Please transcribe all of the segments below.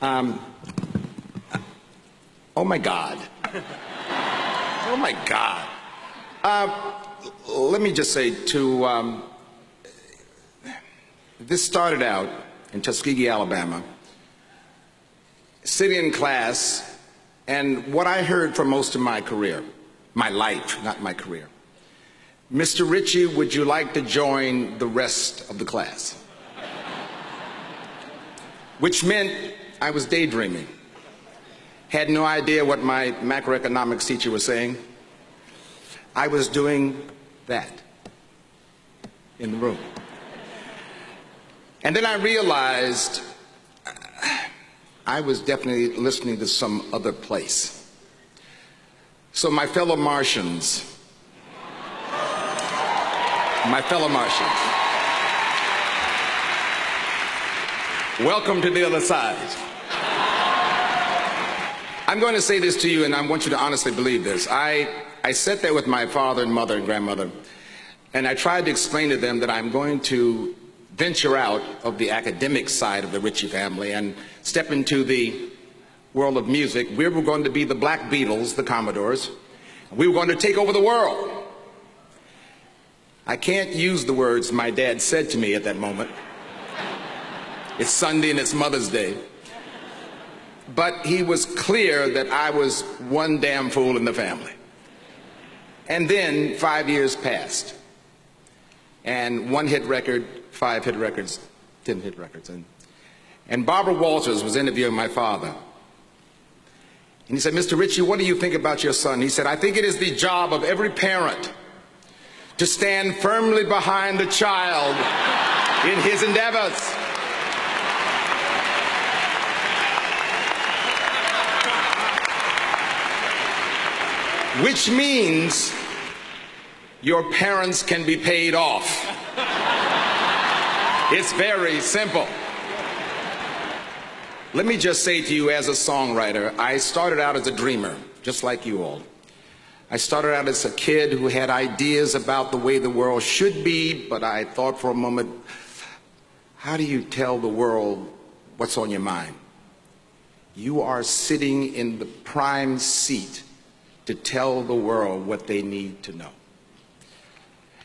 Oh my God. Oh my God. Let me just say this started out in Tuskegee, Alabama, sitting in class, and what I heard for most of my career, my life, not my career: Mr. Ritchie, would you like to join the rest of the class? Which meant I was daydreaming. Had no idea what my macroeconomics teacher was saying. I was doing that in the room. And then I realized I was definitely listening to some other place. So my fellow Martians, welcome to the other side. I'm going to say this to you, and I want you to honestly believe this. I sat there with my father and mother and grandmother, and I tried to explain to them that I'm going to venture out of the academic side of the Ritchie family and step into the world of music. We were going to be the Black Beatles, the Commodores. We were going to take over the world. I can't use the words my dad said to me at that moment. It's Sunday and it's Mother's Day. But he was clear that I was one damn fool in the family. And then 5 years passed. And 1 hit record, 5 hit records, 10 hit records. And Barbara Walters was interviewing my father. And he said, "Mr. Ritchie, what do you think about your son?" He said, "I think it is the job of every parent to stand firmly behind the child in his endeavors." Which means your parents can be paid off. It's very simple. Let me just say to you, as a songwriter, I started out as a dreamer, just like you all. I started out as a kid who had ideas about the way the world should be, but I thought for a moment, how do you tell the world what's on your mind? You are sitting in the prime seat to tell the world what they need to know.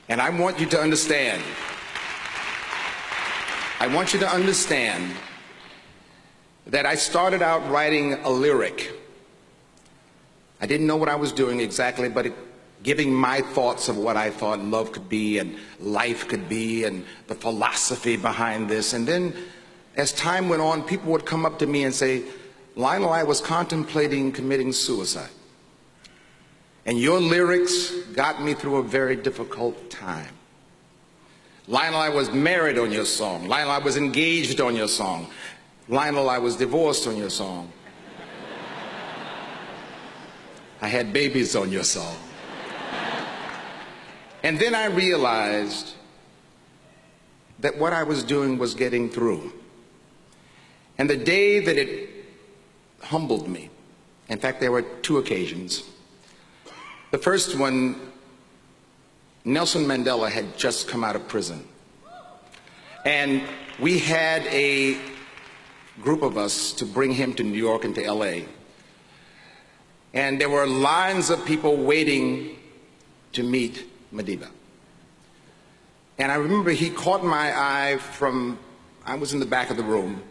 And I want you to understand, that I started out writing a lyric. I didn't know what I was doing exactly, but giving my thoughts of what I thought love could be and life could be and the philosophy behind this. And then as time went on, people would come up to me and say, "Lionel, I was contemplating committing suicide. And your lyrics got me through a very difficult time. Lionel, I was married on your song. Lionel, I was engaged on your song. Lionel, I was divorced on your song. I had babies on your song." And then I realized that what I was doing was getting through. And the day that it humbled me, in fact, there were 2 occasions. The first one, Nelson Mandela had just come out of prison. And we had a group of us to bring him to New York and to LA. And there were lines of people waiting to meet Madiba. And I remember he caught my eye I was in the back of the room,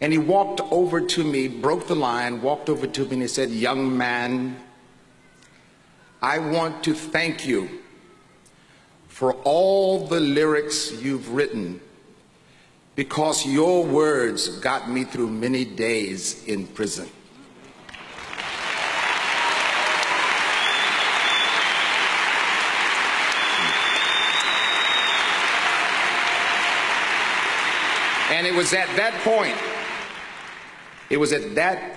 and he walked over to me, broke the line, walked over to me, and he said, "Young man, I want to thank you for all the lyrics you've written, because your words got me through many days in prison." And it was at that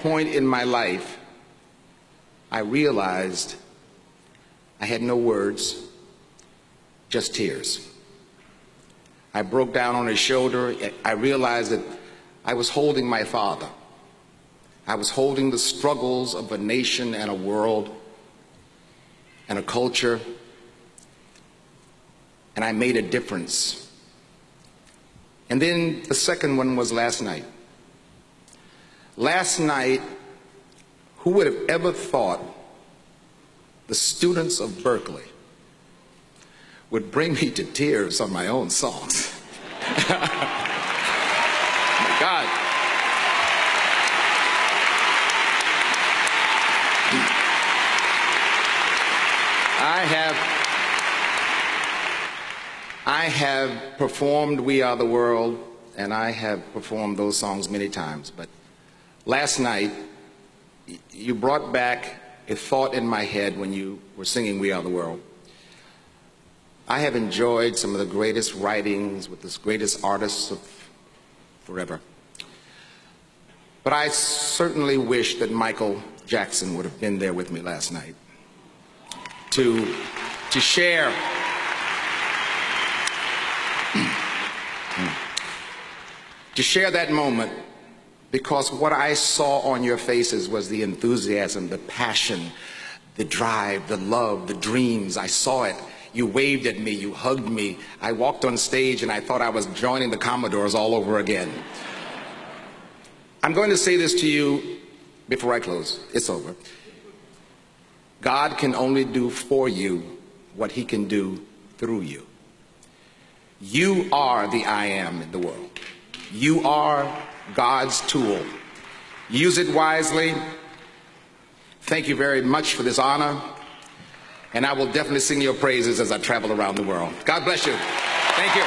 point in my life, I realized I had no words, just tears. I broke down on his shoulder. I realized that I was holding my father. I was holding the struggles of a nation and a world and a culture, and I made a difference. And then the second one was last night. Last night, who would have ever thought the students of Berkeley would bring me to tears on my own songs? Oh my God. I have performed We Are the World, and I have performed those songs many times, but last night you brought back a thought in my head when you were singing We Are the World. I have enjoyed some of the greatest writings with the greatest artists of forever. But I certainly wish that Michael Jackson would have been there with me last night to share that moment, because what I saw on your faces was the enthusiasm, the passion, the drive, the love, the dreams. I saw it. You waved at me, you hugged me. I walked on stage and I thought I was joining the Commodores all over again. I'm going to say this to you before I close. It's over. God can only do for you what he can do through you. You are the I am in the world. You are God's tool. Use it wisely. Thank you very much for this honor, and I will definitely sing your praises as I travel around the world. God bless you. Thank you.